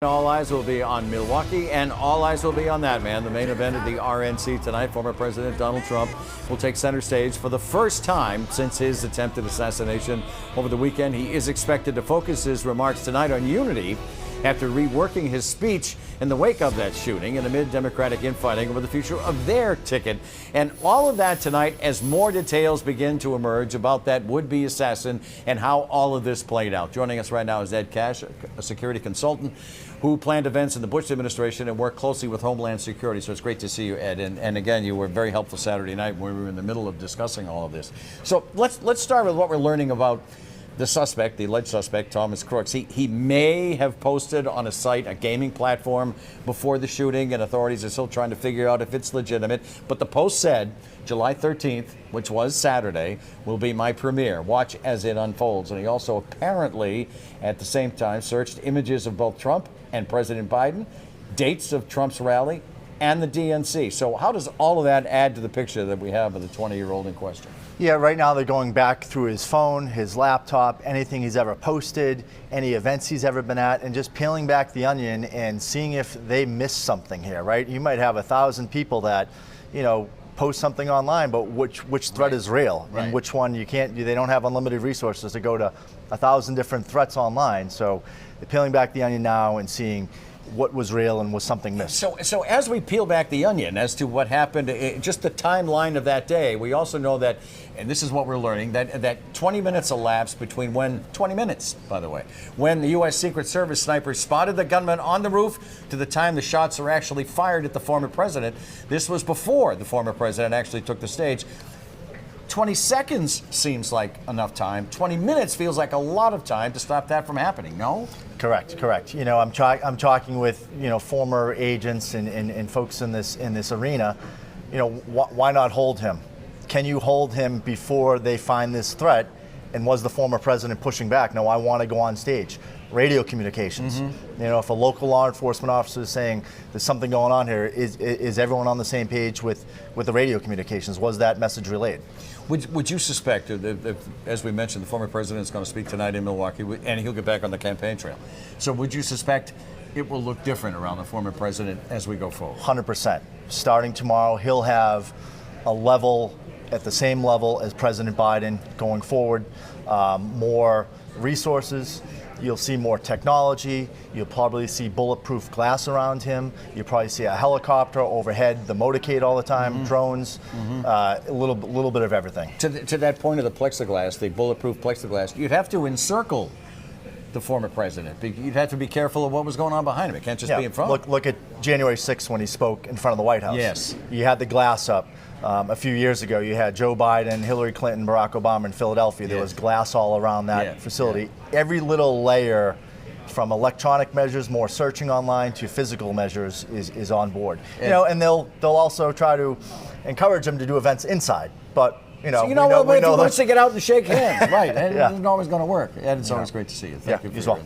All eyes will be on Milwaukee, and all eyes will be on that man. The main event of the RNC tonight, former President Donald Trump will take center stage for the first time since his attempted assassination over the weekend. He is expected to focus his remarks tonight on unity after reworking his speech in the wake of that shooting and amid Democratic infighting over the future of their ticket. And all of that tonight as more details begin to emerge about that would-be assassin and how all of this played out. Joining us right now is Ed Cash, a security consultant who planned events in the Bush administration and worked closely with Homeland Security. So it's great to see you, Ed. And again, you were very helpful Saturday night when we were in the middle of discussing all of this. So let's start with what we're learning about the suspect, the alleged suspect, Thomas Crooks. He may have posted on a site, a gaming platform, before the shooting, and authorities are still trying to figure out if it's legitimate. But the post said, July 13th, which was Saturday, will be my premiere. Watch as it unfolds. And he also apparently, at the same time, searched images of both Trump and President Biden, dates of Trump's rally, and the DNC. So how does all of that add to the picture that we have of the 20-year-old in question? Yeah, right now they're going back through his phone, his laptop, anything he's ever posted, any events he's ever been at, and just peeling back the onion and seeing if they missed something here, right? You might have 1,000 people that, post something online, but which threat is real and which one you can't. They don't have unlimited resources to go to 1,000 different threats online. So they're peeling back the onion now and seeing what was real and was something missed. So as we peel back the onion as to what happened, just the timeline of that day, we also know that, and this is what we're learning, that 20 minutes elapsed between 20 minutes, by the way, when the U.S. Secret Service snipers spotted the gunman on the roof to the time the shots were actually fired at the former president. This was before the former president actually took the stage. 20 seconds seems like enough time. 20 minutes feels like a lot of time to stop that from happening, no? Correct. I'm talking with former agents and folks in this arena. Why not hold him? Can you hold him before they find this threat? And was the former president pushing back? No, I want to go on stage. Radio communications. If a local law enforcement officer is saying there's something going on here, is everyone on the same page with the radio communications? Was that message relayed? Would you suspect, as we mentioned, the former president is going to speak tonight in Milwaukee, and he'll get back on the campaign trail. So would you suspect it will look different around the former president as we go forward? 100%. Starting tomorrow, he'll have a level at the same level as President Biden going forward. More resources. You'll see more technology. You'll probably see bulletproof glass around him. You'll probably see a helicopter overhead, the motorcade all the time, drones, a little bit of everything. To that point of the plexiglass, the bulletproof plexiglass, you'd have to encircle the former president. You'd have to be careful of what was going on behind him. It can't just be in front. Look at January 6th when he spoke in front of the White House. Yes. You had the glass up. A few years ago, you had Joe Biden, Hillary Clinton, Barack Obama in Philadelphia. There was glass all around that facility. Every little layer, from electronic measures, more searching online, to physical measures, is on board. And they'll also try to encourage them to do events inside. But we know wants to get out and shake hands, right? And it isn't always going to work. And it's always great to see you. Thank you. As well.